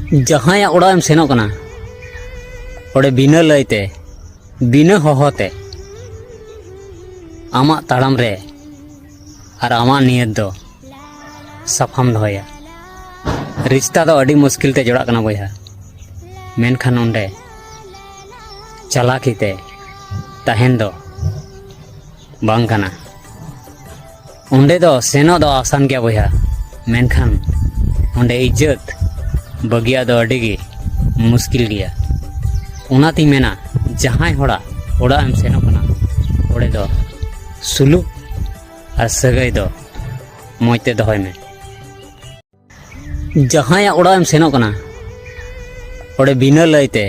जहां ओड़ा सेनों ओडे बिना लयते बिना हहोते आमा ताड़ाम रे और आमा नियत दो साफाम दहोया। रिश्ता दो अड़ी मुश्किल ते जोड़ा कना बोया, मेनखान उंडे चालाकीते तहेन दो बांग कना। उंडे दो सेनो दो आसान गया बोया, मेनखान उंडे इज्जत बगिया दो अड़ीगी मुश्किल गया। उनाती मेना जहां होड़ा ओड़ा एम सेनो कना ओडे दो सुलुक और सगाई दो मौजते दहोय में। जहां ओड़ा एम सेनो कना ओडे बिना लयते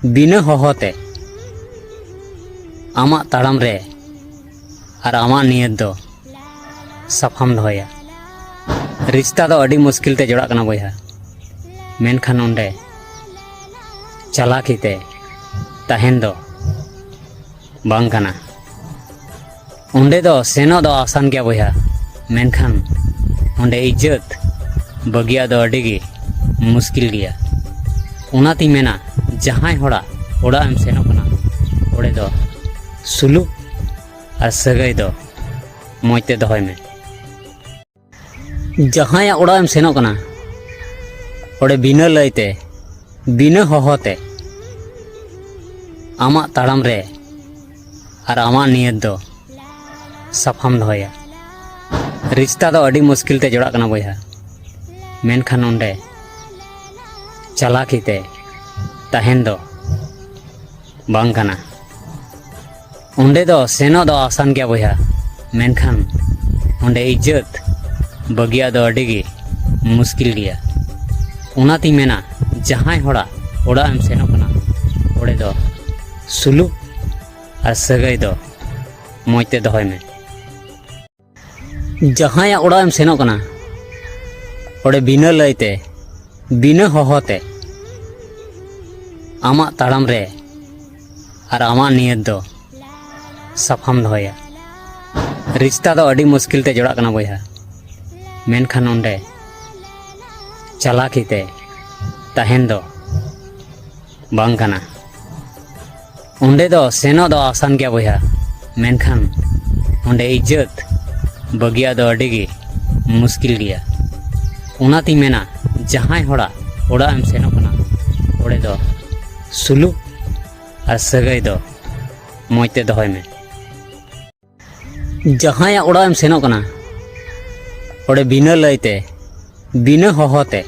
बिना हहोते आमा ताड़ाम रे और आमा नियत दो साफाम दहोया। रिश्ता दो अड़ी मुश्किल ते जोड़ा कना बोया, मेनखान उंडे चालाकीते तहेन दो बांग कना। उंडे दो सेनो दो आसान गया बोया, मेनखान उंडे इज्जत बगिया दो अड़ीगी मुश्किल गया। उनाती मेना जहां होड़ा ओड़ा एम सेनो कना ओडे दो सुलुक और सगाई दो मौजते दहोय में। जहां ओड़ा एम सेनो कना ओडे बिना लयते बिना हहोते आमा ताड़ाम रे और आमा नियत दो साफाम दहोया। रिश्ता दो अड़ी मुश्किल ते जोड़ा कना बोया, मेनखान उंडे चालाकीते तहेन दो बांग कना। उंडे दो सेनो दो आसान गया बोया, मेनखान उंडे इज्जत बगिया दो अड़ीगी मुश्किल गया। उनाती मेना जहां होड़ा ओड़ा एम सेनो कना ओडे दो सुलुक और सगाई दो मौजते दहोय में। जहां ओड़ा एम सेनो कना ओडे बिना लयते बिना हहोते आमा ताड़ाम रे और आमा नियत दो साफाम दहोया। रिश्ता दो अड़ी मुश्किल ते जोड़ा कना बोया, मेनखान उंडे चालाकीते तहेन दो बांग कना। उंडे दो सेनो दो आसान गया बोया, मेनखान उंडे इज्जत बगिया दो अड़ीगी मुश्किल गया। उनाती मेना जहां होड़ा ओड़ा एम सेनो कना ओडे दो सुलुक और सगाई दो मौजते दहोय में। जहां ओड़ा एम सेनो कना ओडे बिना लयते बिना हहोते